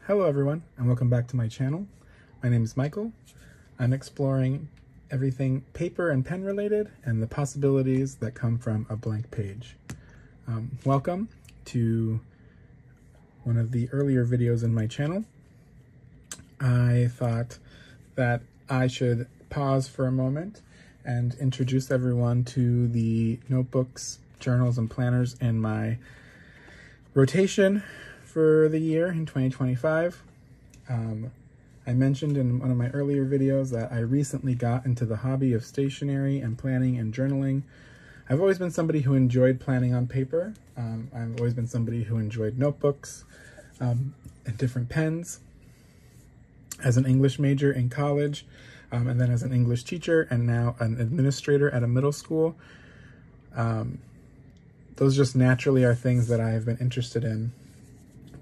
Hello everyone, and welcome back to my channel. My name is Michael. I'm exploring everything paper and pen related and the possibilities that come from a blank page. Welcome to one of the earlier videos in my channel. I thought that I should pause for a moment and introduce everyone to the notebooks, journals, and planners in my rotation for the year in 2025. I mentioned in one of my earlier videos that I recently got into the hobby of stationery and planning and journaling. I've always been somebody who enjoyed planning on paper. I've always been somebody who enjoyed notebooks and different pens. As an English major in college, and then as an English teacher, and now an administrator at a middle school, those just naturally are things that I have been interested in.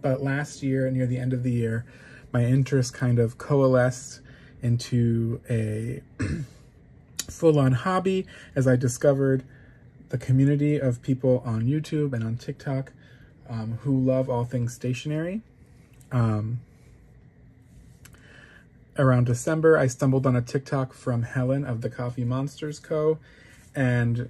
But last year, near the end of the year, my interest kind of coalesced into a full-on hobby as I discovered the community of people on YouTube and on TikTok who love all things stationery. Around December, I stumbled on a TikTok from Helen of the Coffee Monsters Co. And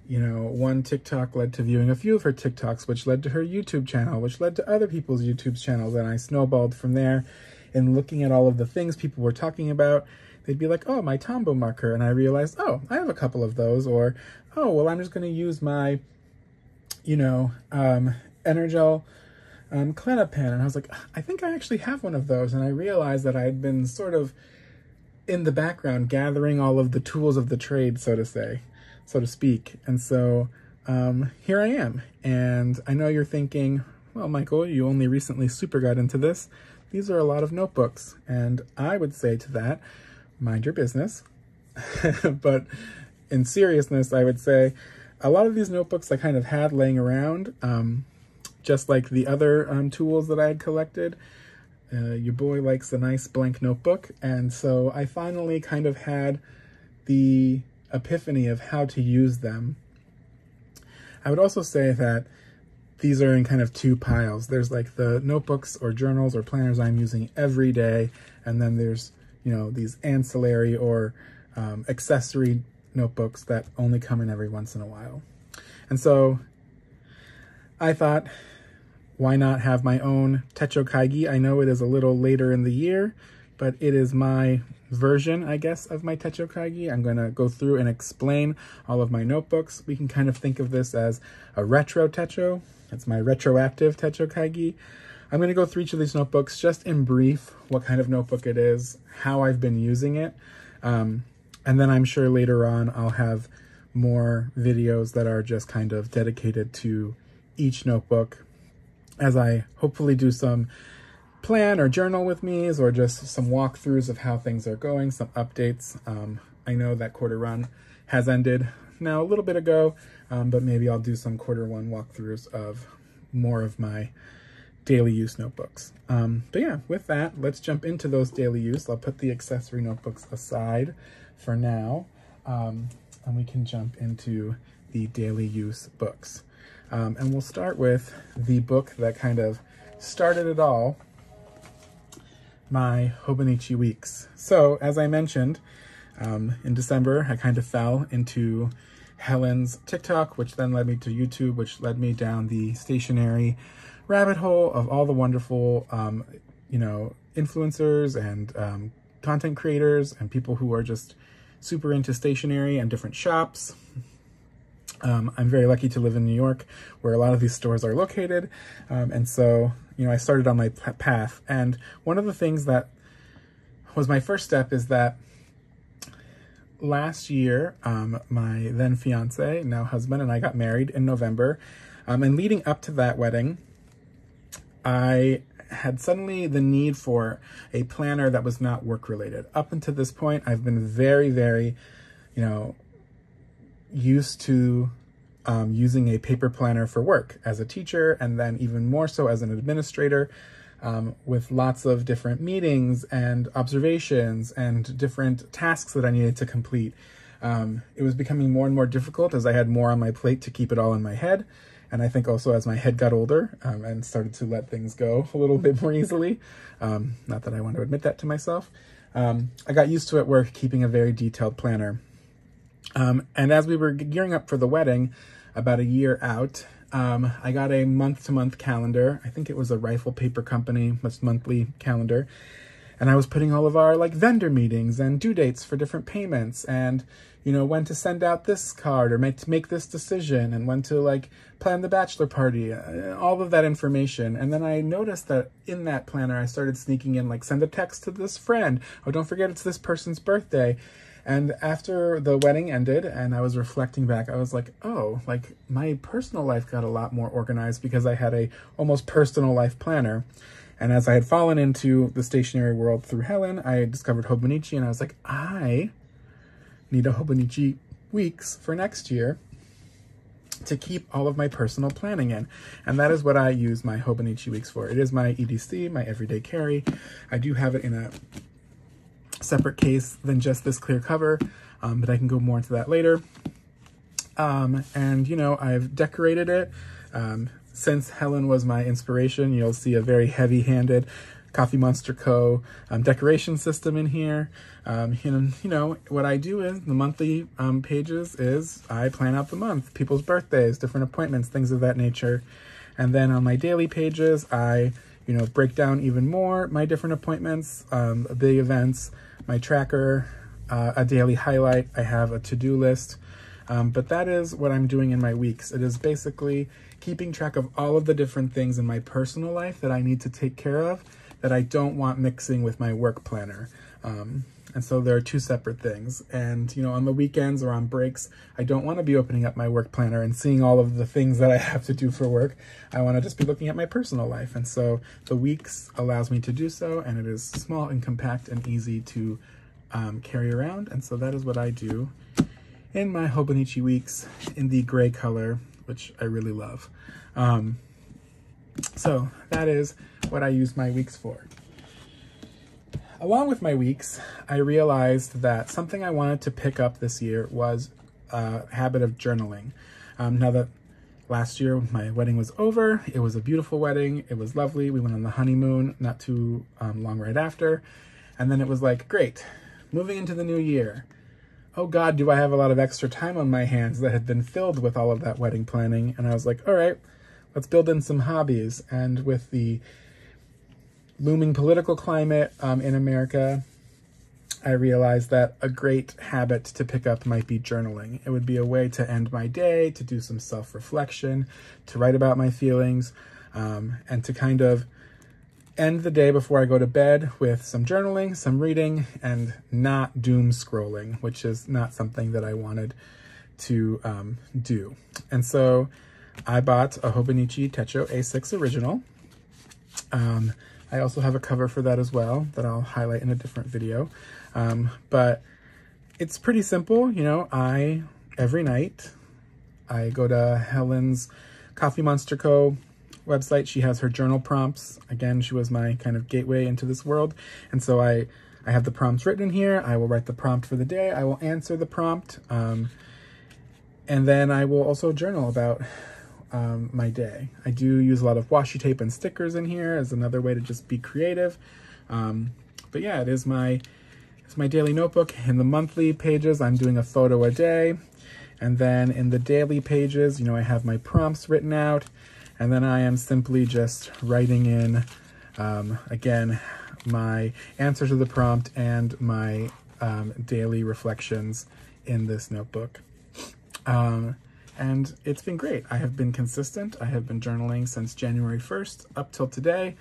one TikTok led to viewing a few of her TikToks, which led to her YouTube channel, which led to other people's YouTube channels. And I snowballed from there. And looking at all of the things people were talking about, they'd be like, oh, my Tombow marker. And I realized, oh, I have a couple of those. Or, oh, well, I'm just going to use my, Energel Cleanup pen. And I was like, I think I actually have one of those. And I realized that I had been sort of in the background gathering all of the tools of the trade, so to speak. And so here I am. And I know you're thinking, well, Michael, you only recently super got into this. These are a lot of notebooks. And I would say to that, mind your business. But in seriousness, I would say a lot of these notebooks I kind of had laying around, just like the other tools that I had collected. Your boy likes a nice blank notebook. And so I finally kind of had the epiphany of how to use them. I would also say that these are in kind of two piles. There's like the notebooks or journals or planners I'm using every day, and then there's these ancillary or accessory notebooks that only come in every once in a while. And so I thought, why not have my own Techo Kaigi? I know it is a little later in the year, but it is my version, I guess, of my Techo Kaigi. I'm going to go through and explain all of my notebooks. We can kind of think of this as a retro Techo. It's my retroactive Techo Kaigi. I'm going to go through each of these notebooks just in brief, what kind of notebook it is, how I've been using it. And then I'm sure later on I'll have more videos that are just kind of dedicated to each notebook as I hopefully do some plan or journal with me's or just some walkthroughs of how things are going, some updates. I know that quarter run has ended now a little bit ago, but maybe I'll do some quarter one walkthroughs of more of my daily use notebooks. But yeah, with that, let's jump into those daily use. I'll put the accessory notebooks aside for now, and we can jump into the daily use books. And we'll start with the book that kind of started it all, my Hobonichi Weeks. So as I mentioned, in December, I kind of fell into Helen's TikTok, which then led me to YouTube, which led me down the stationery rabbit hole of all the wonderful, influencers and content creators and people who are just super into stationery and different shops. I'm very lucky to live in New York, where a lot of these stores are located. And so, I started on my path. And one of the things that was my first step is that last year, my then fiance, now husband, and I got married in November. And leading up to that wedding, I had suddenly the need for a planner that was not work-related. Up until this point, I've been very, very, used to using a paper planner for work as a teacher, and then even more so as an administrator, with lots of different meetings and observations and different tasks that I needed to complete. It was becoming more and more difficult as I had more on my plate to keep it all in my head. And I think also as my head got older and started to let things go a little bit more easily, not that I want to admit that to myself, I got used to at work keeping a very detailed planner. And as we were gearing up for the wedding, about a year out, I got a month-to-month calendar. I think it was a Rifle Paper Company monthly calendar. And I was putting all of our like vendor meetings and due dates for different payments and, you know, when to send out this card or make this decision and when to like plan the bachelor party, all of that information. And then I noticed that in that planner, I started sneaking in like, send a text to this friend. Oh, don't forget it's this person's birthday. And after the wedding ended and I was reflecting back, I was like, oh, like my personal life got a lot more organized because I had a almost personal life planner. And as I had fallen into the stationery world through Helen, I discovered Hobonichi and I was like, I need a Hobonichi weeks for next year to keep all of my personal planning in. And that is what I use my Hobonichi weeks for. It is my EDC, my everyday carry. I do have it in a separate case than just this clear cover, but I can go more into that later. And, you know, I've decorated it. Since Helen was my inspiration, you'll see a very heavy-handed Coffee Monster Co. Decoration system in here. You know, what I do is the monthly pages is I plan out the month, people's birthdays, different appointments, things of that nature. And then on my daily pages, I, you know, break down even more my different appointments, big events, my tracker, a daily highlight. I have a to-do list. But that is what I'm doing in my weeks. It is basically keeping track of all of the different things in my personal life that I need to take care of that I don't want mixing with my work planner. And so there are two separate things. And, you know, on the weekends or on breaks, I don't want to be opening up my work planner and seeing all of the things that I have to do for work. I want to just be looking at my personal life. And so the weeks allows me to do so, and it is small and compact and easy to carry around. And so that is what I do in my Hobonichi weeks in the gray color, which I really love. So that is what I use my weeks for. Along with my weeks, I realized that something I wanted to pick up this year was a habit of journaling. Now that last year my wedding was over, it was a beautiful wedding, it was lovely, we went on the honeymoon not too long right after, and then it was like, great, moving into the new year. Oh God, do I have a lot of extra time on my hands that had been filled with all of that wedding planning. And I was like, all right, let's build in some hobbies. And with the looming political climate in America, I realized that a great habit to pick up might be journaling. It would be a way to end my day, to do some self-reflection, to write about my feelings, and to kind of end the day before I go to bed with some journaling, some reading, and not doom scrolling, which is not something that I wanted to do. And so I bought a Hobonichi Techo A6 Original. I also have a cover for that as well that I'll highlight in a different video. But it's pretty simple. You know, every night I go to Helen's Coffee Monster Co. website. She has her journal prompts. Again, she was my kind of gateway into this world. And so I have the prompts written in here. I will write the prompt for the day. I will answer the prompt. And then I will also journal about my day. I do use a lot of washi tape and stickers in here as another way to just be creative. But yeah, it's my daily notebook. In the monthly pages, I'm doing a photo a day. And then in the daily pages, you know, I have my prompts written out. And then I am simply just writing in, again, my answer to the prompt and my daily reflections in this notebook. And it's been great. I have been consistent. I have been journaling since January 1st up till today.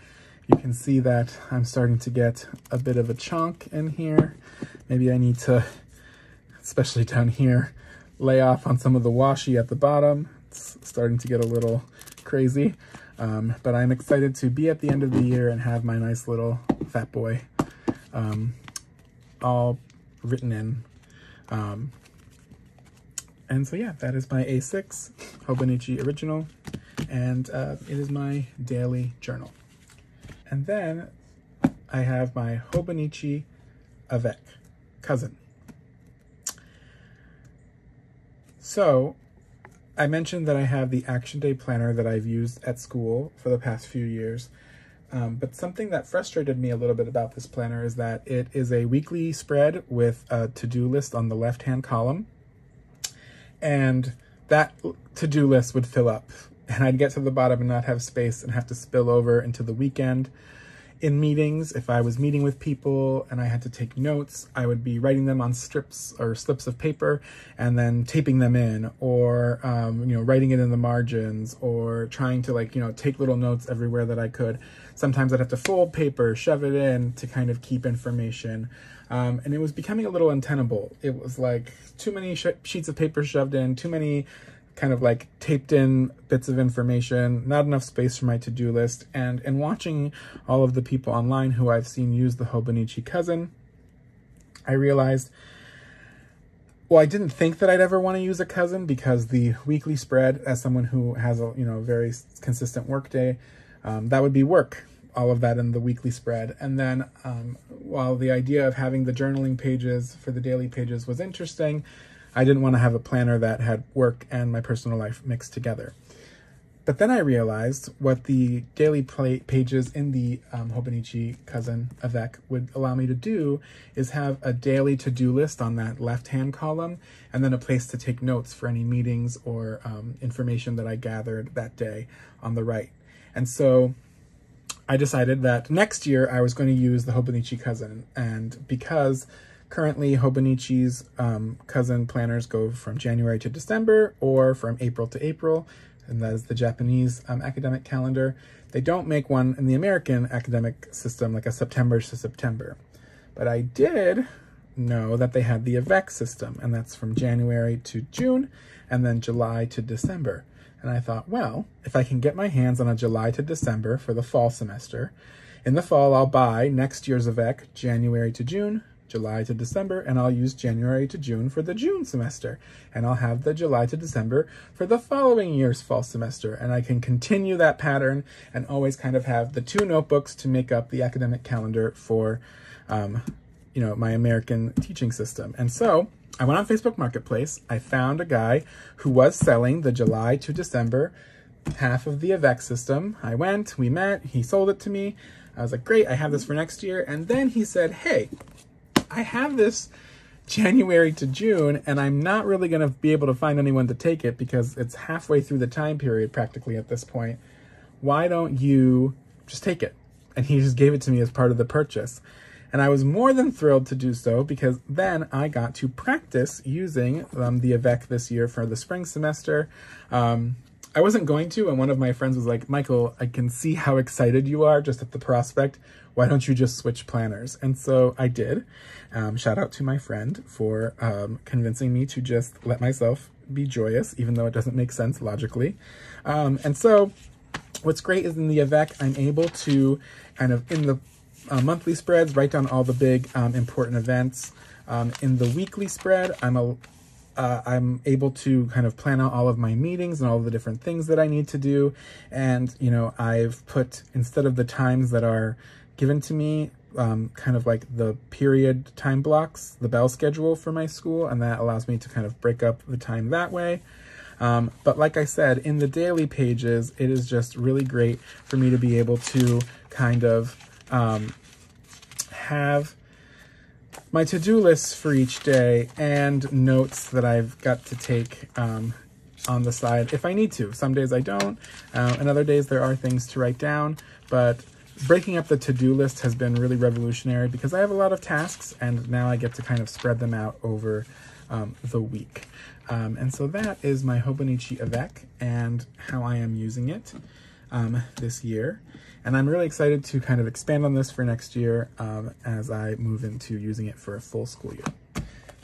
You can see that I'm starting to get a bit of a chunk in here. Maybe I need to, especially down here, lay off on some of the washi at the bottom. It's starting to get a little crazy, but I'm excited to be at the end of the year and have my nice little fat boy all written in. And so yeah, that is my A6 Hobonichi Original, and it is my daily journal. And then I have my Hobonichi Avec, cousin. So I mentioned that I have the Action Day planner that I've used at school for the past few years. But something that frustrated me a little bit about this planner is that it is a weekly spread with a to-do list on the left-hand column. And that to-do list would fill up, and I'd get to the bottom and not have space and have to spill over into the weekend. In meetings, if I was meeting with people and I had to take notes, I would be writing them on strips or slips of paper and then taping them in, or writing it in the margins, or trying to take little notes everywhere that I could. Sometimes I'd have to fold paper, shove it in to kind of keep information. And it was becoming a little untenable. It was like too many sheets of paper shoved in, too many kind of like taped in bits of information, not enough space for my to-do list. And in watching all of the people online who I've seen use the Hobonichi Cousin, I realized, well, I didn't think that I'd ever want to use a cousin, because the weekly spread, as someone who has a very consistent work day, that would be work, all of that in the weekly spread. And then while the idea of having the journaling pages for the daily pages was interesting, I didn't want to have a planner that had work and my personal life mixed together. But then I realized what the daily pages in the Hobonichi Cousin avec would allow me to do is have a daily to-do list on that left-hand column, and then a place to take notes for any meetings or information that I gathered that day on the right. And so I decided that next year I was going to use the Hobonichi Cousin, and because currently Hobonichi's cousin planners go from January to December, or from April to April, and that is the Japanese academic calendar. They don't make one in the American academic system, like a September to September. But I did know that they had the avec system, and that's from January to June, and then July to December. And I thought, well, if I can get my hands on a July to December for the fall semester, in the fall I'll buy next year's avec, January to June, July to December, and I'll use January to June for the June semester. And I'll have the July to December for the following year's fall semester. And I can continue that pattern and always kind of have the two notebooks to make up the academic calendar for, my American teaching system. And so I went on Facebook Marketplace. I found a guy who was selling the July to December half of the avec system. I went, we met, he sold it to me. I was like, great, I have this for next year. And then he said, hey, I have this January to June, and I'm not really going to be able to find anyone to take it because it's halfway through the time period practically at this point. Why don't you just take it? And he just gave it to me as part of the purchase. And I was more than thrilled to do so, because then I got to practice using the avec this year for the spring semester. I wasn't going to, and one of my friends was like, Michael, I can see how excited you are just at the prospect. Why don't you just switch planners? And so I did. Shout out to my friend for convincing me to just let myself be joyous, even though it doesn't make sense logically. And so what's great is in the avec, I'm able to kind of, in the monthly spreads, write down all the big important events. In the weekly spread, I'm able to kind of plan out all of my meetings and all of the different things that I need to do. And, I've put, instead of the times that are given to me, kind of like the period time blocks, the bell schedule for my school, and that allows me to kind of break up the time that way. But like I said, in the daily pages, it is just really great for me to be able to kind of have my to-do lists for each day and notes that I've got to take on the side if I need to. Some days I don't, and other days there are things to write down, but breaking up the to-do list has been really revolutionary because I have a lot of tasks, and now I get to kind of spread them out over the week. And so that is my Hobonichi avec and how I am using it this year. And I'm really excited to kind of expand on this for next year as I move into using it for a full school year.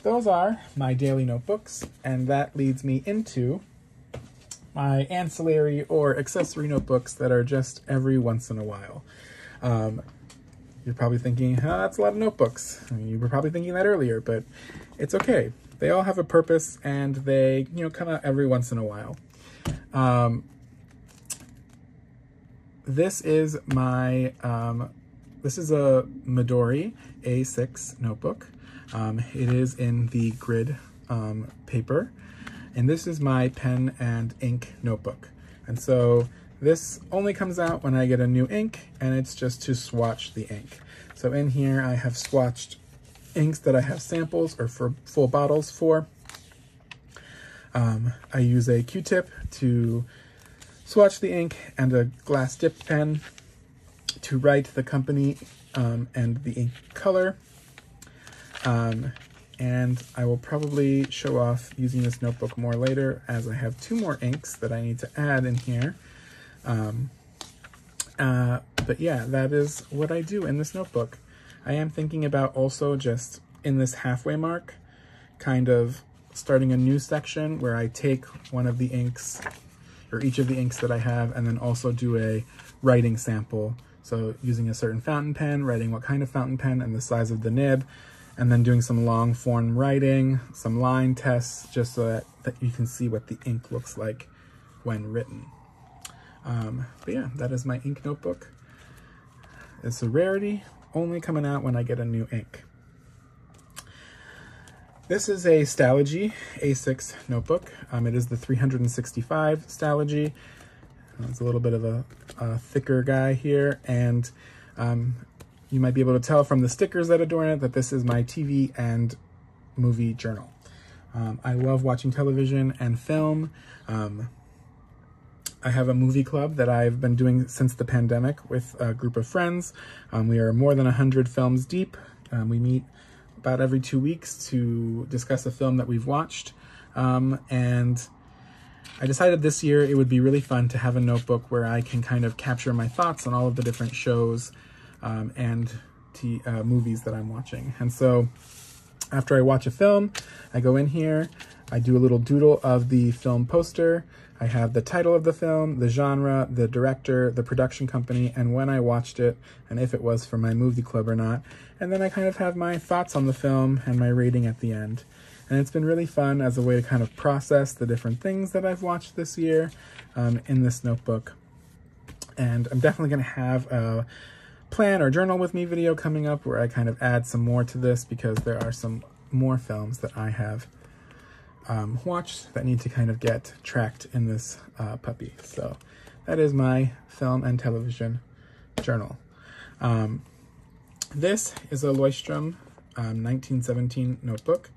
Those are my daily notebooks, and that leads me into my ancillary or accessory notebooks that are just every once in a while. You're probably thinking, oh, that's a lot of notebooks. I mean, you were probably thinking that earlier, but it's okay. They all have a purpose, and they, come out every once in a while. This is my, this is a Midori A6 notebook. It is in the grid paper, And this is my pen and ink notebook. And so this only comes out when I get a new ink, and it's just to swatch the ink. So in here I have swatched inks that I have samples or for full bottles for. I use a Q-tip to swatch the ink and a glass dip pen to write the company and the ink color. And I will probably show off using this notebook more later, as I have 2 more inks that I need to add in here. But yeah, that is what I do in this notebook. I am thinking about also just in this halfway mark, kind of starting a new section where I take one of the inks, or each of the inks that I have, and then also do a writing sample. So using a certain fountain pen, writing what kind of fountain pen and the size of the nib, and then doing some long form writing, some line tests, just so that you can see what the ink looks like when written. But yeah, that is my ink notebook. It's a rarity, only coming out when I get a new ink. This is a Stalogy A6 notebook. It is the 365 Stalogy. It's a little bit of a thicker guy here, and you might be able to tell from the stickers that adorn it that this is my TV and movie journal. I love watching television and film. I have a movie club that I've been doing since the pandemic with a group of friends. We are more than 100 films deep. We meet about every 2 weeks to discuss a film that we've watched. And I decided this year it would be really fun to have a notebook where I can kind of capture my thoughts on all of the different shows and movies that I'm watching. And so after I watch a film, I go in here, I do a little doodle of the film poster. I have the title of the film, the genre, the director, the production company, and when I watched it, and if it was for my movie club or not. And then I kind of have my thoughts on the film and my rating at the end. And it's been really fun as a way to kind of process the different things that I've watched this year in this notebook. And I'm definitely going to have a plan or journal with me video coming up where I kind of add some more to this, because there are some more films that I have watched that need to kind of get tracked in this puppy. So that is my film and television journal. This is a Leuchtturm 1917 notebook.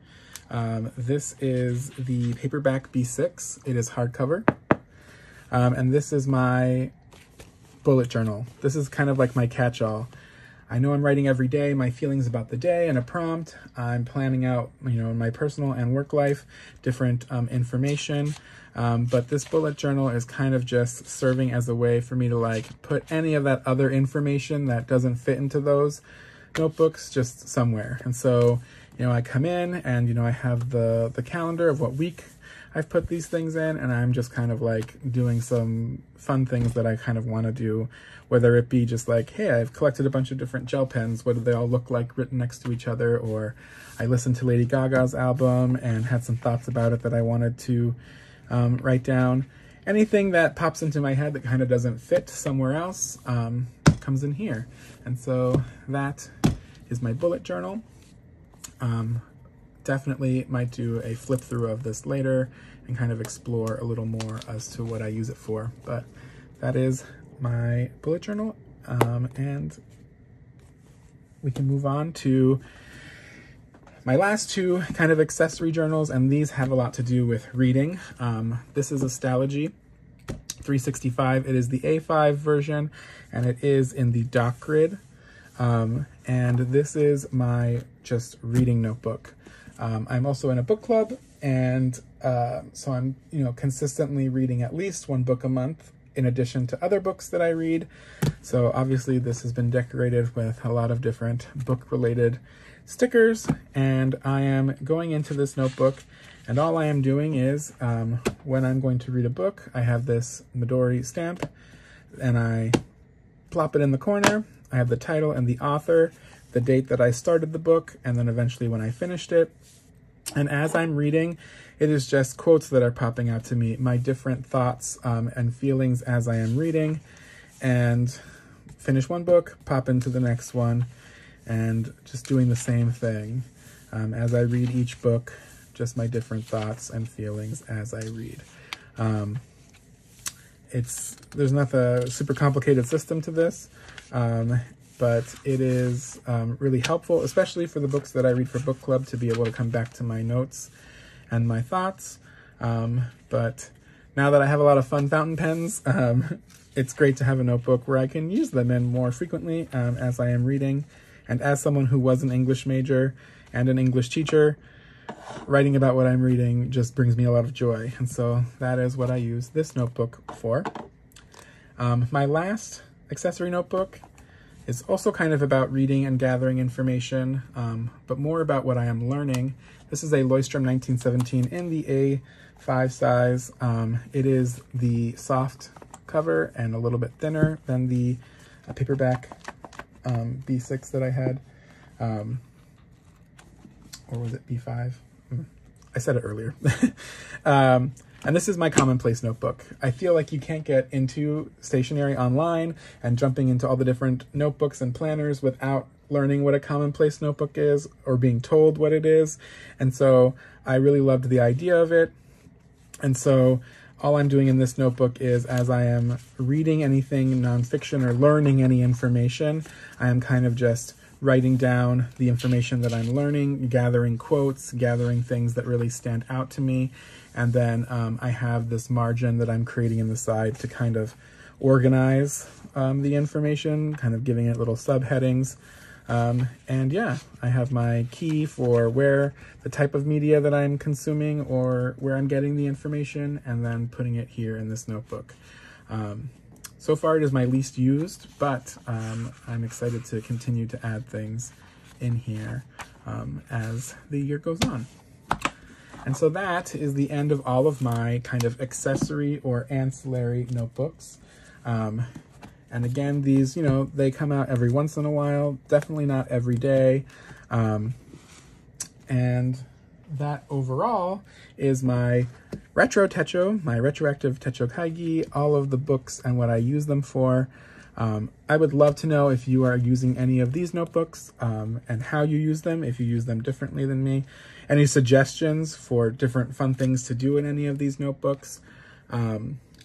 This is the paperback B6. It is hardcover. And this is my bullet journal. This is kind of like my catch-all. I know I'm writing every day my feelings about the day and a prompt. I'm planning out, in my personal and work life, different information. But this bullet journal is kind of just serving as a way for me to put any of that other information that doesn't fit into those notebooks just somewhere. And so, I come in and, I have the calendar of what week I've put these things in, and I'm just kind of doing some fun things that I kind of want to do, whether it be just hey, I've collected a bunch of different gel pens, what do they all look like written next to each other, or I listened to Lady Gaga's album and had some thoughts about it that I wanted to write down. Anything that pops into my head that kind of doesn't fit somewhere else comes in here. And so that is my bullet journal. Definitely might do a flip through of this later and kind of explore a little more as to what I use it for. But that is my bullet journal. And we can move on to my last 2 kind of accessory journals, and these have a lot to do with reading. This is a Stalogy 365. It is the A5 version, and it is in the doc grid. And this is my just reading notebook. I'm also in a book club, and so I'm, consistently reading at least 1 book a month in addition to other books that I read. So obviously this has been decorated with a lot of different book-related stickers, and I am going into this notebook, and all I am doing is when I'm going to read a book, I have this Midori stamp, and I plop it in the corner. I have the title and the author, the date that I started the book, and then eventually when I finished it. And as I'm reading, it is just quotes that are popping out to me, my different thoughts and feelings as I am reading, and finish one book, pop into the next one, and just doing the same thing. As I read each book, just my different thoughts and feelings as I read. There's not a super complicated system to this, but it is really helpful, especially for the books that I read for book club, to be able to come back to my notes and my thoughts. But now that I have a lot of fun fountain pens, it's great to have a notebook where I can use them in more frequently as I am reading. And as someone who was an English major and an English teacher, writing about what I'm reading just brings me a lot of joy. And so that is what I use this notebook for. My last accessory notebook is also kind of about reading and gathering information, but more about what I am learning. This is a Leuchtturm 1917 in the A5 size. It is the soft cover and a little bit thinner than the paperback B6 that I had. Or was it B5? I said it earlier. And this is my commonplace notebook. I feel like you can't get into stationery online and jumping into all the different notebooks and planners without learning what a commonplace notebook is or being told what it is. And so I really loved the idea of it. And so all I'm doing in this notebook is, as I am reading anything nonfiction or learning any information, I am kind of just writing down the information that I'm learning, gathering quotes, gathering things that really stand out to me. And then I have this margin that I'm creating in the side to kind of organize the information, kind of giving it little subheadings. And yeah, I have my key for where the type of media that I'm consuming or where I'm getting the information, and then putting it here in this notebook. So far it is my least used, but I'm excited to continue to add things in here as the year goes on. And so that is the end of all of my kind of accessory or ancillary notebooks. And again, these, you know, they come out every once in a while, definitely not every day. And that overall is my retro Techo, my retroactive Techo Kaigi, all of the books and what I use them for. I would love to know if you are using any of these notebooks and how you use them, if you use them differently than me. Any suggestions for different fun things to do in any of these notebooks.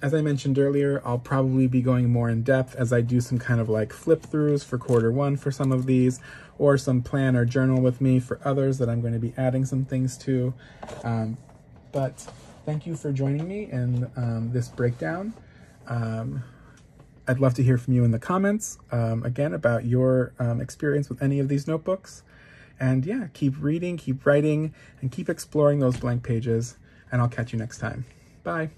As I mentioned earlier, I'll probably be going more in depth as I do some kind of like flip throughs for quarter 1 for some of these, or some plan or journal with me for others that I'm going to be adding some things to. But thank you for joining me in this breakdown. I'd love to hear from you in the comments, again, about your experience with any of these notebooks. And yeah, keep reading, keep writing, and keep exploring those blank pages, and I'll catch you next time. Bye.